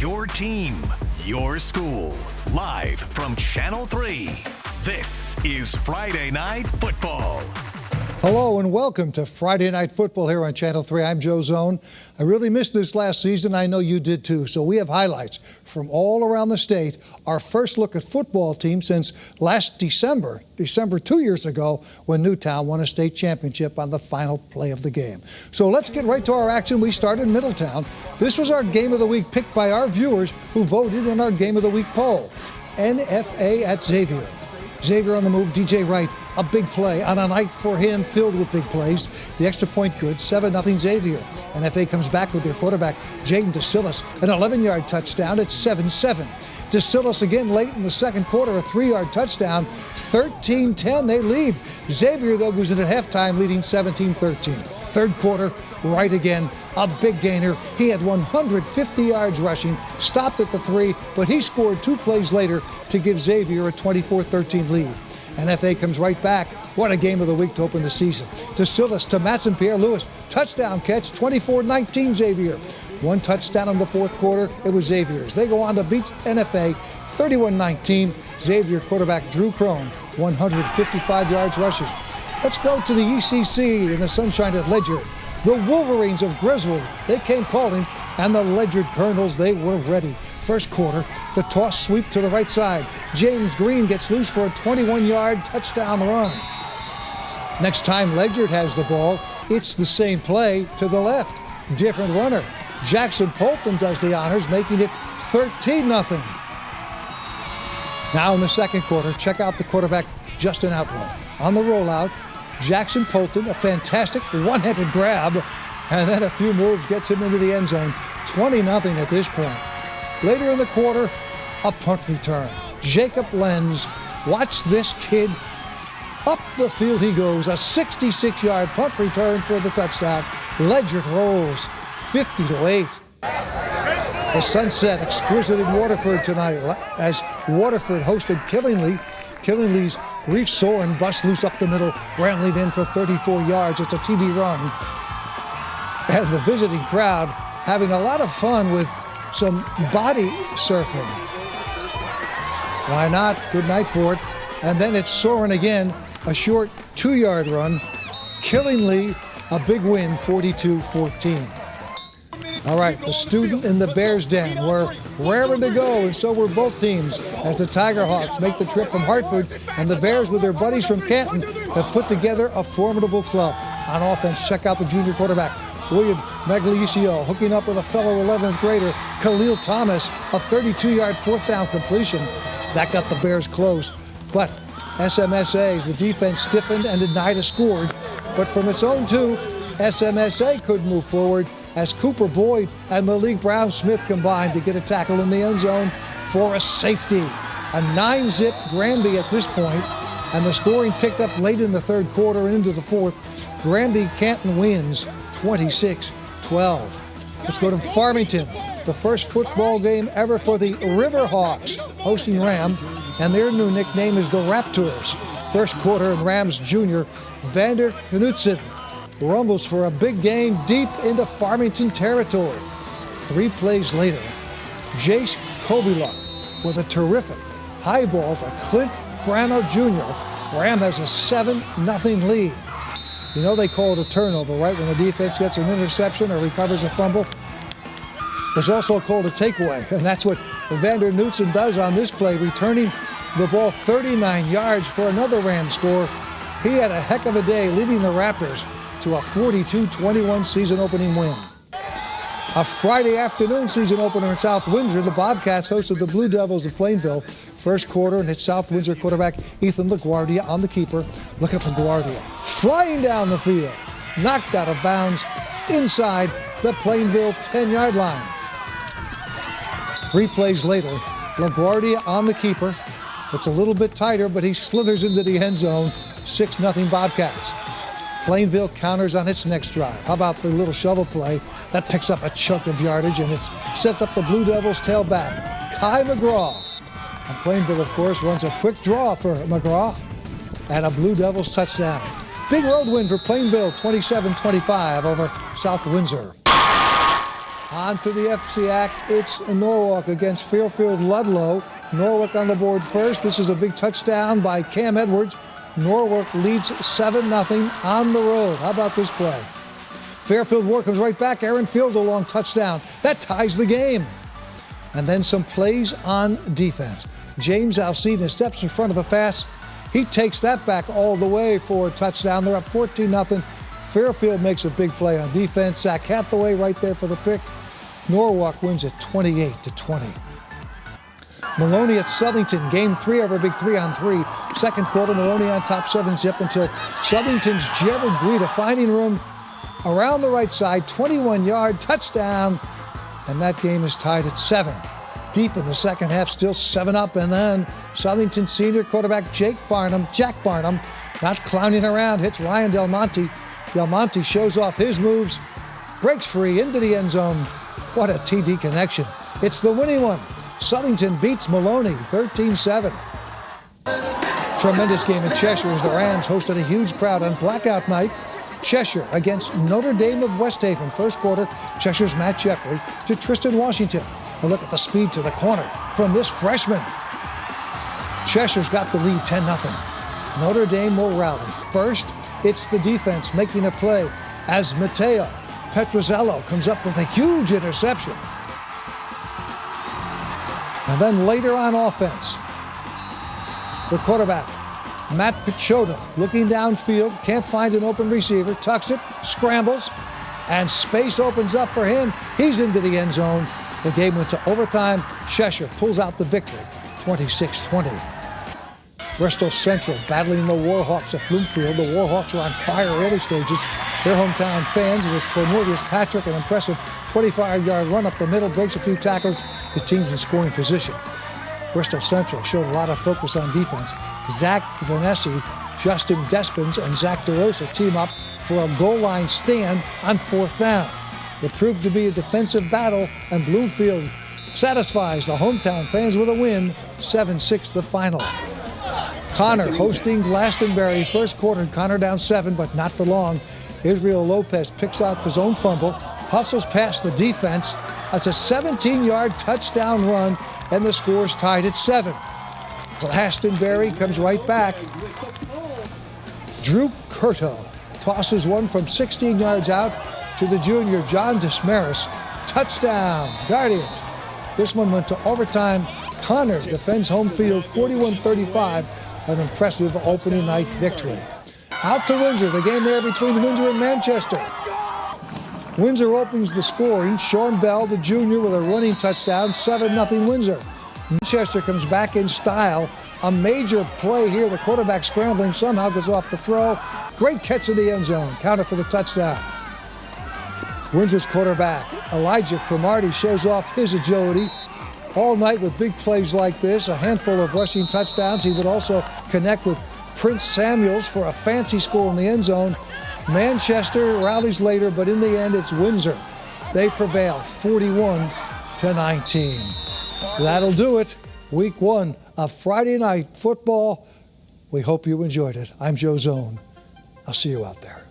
Your team, your school. Live from Channel 3. This is Friday Night Football. Hello and welcome to Friday Night Football here on Channel 3. I'm Joe Zone. I really missed this last season. I know you did too. So we have highlights from all around the state. Our first look at football team since last December 2 years ago, when Newtown won a state championship on the final play of the game. So let's get right to our action. We start in Middletown. This was our Game of the Week picked by our viewers who voted in our Game of the Week poll. NFA at Xavier. Xavier on the move, DJ Wright, a big play on a night for him filled with big plays. The extra point good, 7-0 Xavier. NFA comes back with their quarterback, Jaden DeSillis, an 11-yard touchdown at 7-7. DeSillis again late in the second quarter, a 3-yard touchdown, 13-10, they lead. Xavier, though, goes in at halftime, leading 17-13. Third quarter, Wright again, a big gainer. He had 150 yards rushing, stopped at the 3, but he scored 2 plays later to give Xavier a 24-13 lead. NFA comes right back. What a game of the week to open the season. DeSillis to Matson Pierre-Louis. Touchdown catch, 24-19 Xavier. One touchdown in the fourth quarter. It was Xavier's. They go on to beat NFA 31-19. Xavier quarterback Drew Crone, 155 yards rushing. Let's go to the ECC in the Sunshine at Ledyard. The Wolverines of Griswold, they came calling, and the Ledyard Colonels, they were ready. First quarter, the toss sweep to the right side. James Green gets loose for a 21-yard touchdown run. Next time Ledyard has the ball, it's the same play to the left. Different runner. Jackson Polton does the honors, making it 13-0. Now in the second quarter, check out the quarterback, Justin Outlaw. On the rollout, Jackson Polton, a fantastic one-handed grab, and then a few moves gets him into the end zone. 20-0 at this point. Later in the quarter, a punt return. Jacob Lenz, watch this kid. Up the field he goes, a 66-yard punt return for the touchdown. Ledyard rolls 50-8. The sunset exquisite in Waterford tonight as Waterford hosted Killingly. Killingly's Reef Soren busts loose up the middle, Ramley in for 34 yards. It's a TD run. And the visiting crowd having a lot of fun with some body surfing. Why not? Good night for it. And then it's Soren again, a short 2-yard run. Killingly, a big win, 42-14. All right, the student in the Bears' Den. We're raring to go, and so were both teams, as the Tiger Hawks make the trip from Hartford, and the Bears, with their buddies from Canton, have put together a formidable club. On offense, check out the junior quarterback, William Magliuccio, hooking up with a fellow 11th grader, Khalil Thomas, a 32-yard fourth down completion. That got the Bears close, but SMSA's, the defense stiffened and denied a score. But from its own 2, SMSA could move forward as Cooper Boyd and Malik Brown-Smith combined to get a tackle in the end zone for a safety. A 9-zip Granby at this point, and the scoring picked up late in the third quarter and into the fourth. Granby Canton wins 26-12. Let's go to Farmington. The first football game ever for the Riverhawks, hosting Ram, and their new nickname is the Raptors. First quarter, and Rams junior Vander Knutson rumbles for a big game deep into Farmington territory. 3 plays later, Jace Kobiluk with a terrific high ball to Clint Brano Jr. Ram has a 7-0 lead. You know they call it a turnover, right? When the defense gets an interception or recovers a fumble. There's also called a takeaway, and that's what Vander Knutson does on this play, returning the ball 39 yards for another Ram score. He had a heck of a day, leading the Raptors to a 42-21 season opening win. A Friday afternoon season opener in South Windsor, the Bobcats hosted the Blue Devils of Plainville. First quarter, and it's South Windsor quarterback Ethan LaGuardia on the keeper. Look at LaGuardia flying down the field, knocked out of bounds inside the Plainville 10-yard line. 3 plays later, LaGuardia on the keeper. It's a little bit tighter, but he slithers into the end zone. 6-0 Bobcats. Plainville counters on its next drive. How about the little shovel play? That picks up a chunk of yardage, and it sets up the Blue Devils tailback, Kai McGraw. And Plainville, of course, runs a quick draw for McGraw and a Blue Devils touchdown. Big road win for Plainville, 27-25 over South Windsor. On to the FCAC. It's Norwich against Fairfield Ludlowe. Norwich on the board first. This is a big touchdown by Cam Edwards. Norwich leads 7-0 on the road. How about this play? Fairfield War comes right back. Aaron Fields a long touchdown. That ties the game. And then some plays on defense. James Alcina steps in front of the pass. He takes that back all the way for a touchdown. They're up 14-0. Fairfield makes a big play on defense. Zach Hathaway right there for the pick. Norwich wins it 28-20. Maloney at Southington, game 3 over a big 3-on-3. Second quarter, Maloney on top 7-zip until Southington's Jared Guida finding room around the right side, 21-yard touchdown, and that game is tied at 7. Deep in the second half, still 7-up, and then Southington senior quarterback Jack Barnum, not clowning around, hits Ryan Del Monte. Del Monte shows off his moves, breaks free into the end zone. What a TD connection. It's the winning one. Southington beats Maloney 13-7. Tremendous game in Cheshire as the Rams hosted a huge crowd on blackout night. Cheshire against Notre Dame of West Haven. First quarter, Cheshire's Matt Jeffrey to Tristan Washington. A look at the speed to the corner from this freshman. Cheshire's got the lead 10-0. Notre Dame will rally. First, it's the defense making a play as Matteo Petrozello comes up with a huge interception. And then later on offense, the quarterback, Matt Pichota, looking downfield, can't find an open receiver, tucks it, scrambles, and space opens up for him. He's into the end zone. The game went to overtime. Cheshire pulls out the victory, 26-20. Bristol Central battling the Warhawks at Bloomfield. The Warhawks are on fire early stages. Their hometown fans with Cornelius Patrick, an impressive 25-yard run up the middle, breaks a few tackles. The team's in scoring position. Bristol Central showed a lot of focus on defense. Zach Vanessa, Justin Despins, and Zach DeRosa team up for a goal line stand on 4th down. It proved to be a defensive battle, and Bloomfield satisfies the hometown fans with a win, 7-6 the final. Connor hosting Glastonbury. First quarter, Connor down 7, but not for long. Israel Lopez picks out his own fumble, hustles past the defense. That's a 17-yard touchdown run, and the score's tied at 7. Glastonbury comes right back. Drew Curto tosses one from 16 yards out to the junior John Desmaris. Touchdown, Guardians. This one went to overtime. Connor defends home field 41-35, an impressive opening night victory. Out to Windsor, the game there between Windsor and Manchester. Windsor opens the scoring. Sean Bell, the junior, with a running touchdown, 7-0 Windsor. Manchester comes back in style. A major play here. The quarterback scrambling, somehow goes off the throw. Great catch in the end zone. Counter for the touchdown. Windsor's quarterback, Elijah Cromartie, shows off his agility. All night with big plays like this, a handful of rushing touchdowns. He would also connect with Prince Samuels for a fancy score in the end zone. Manchester rallies later, but in the end, it's Windsor. They prevail 41-19. That'll do it. Week 1 of Friday Night Football. We hope you enjoyed it. I'm Joe Zone. I'll see you out there.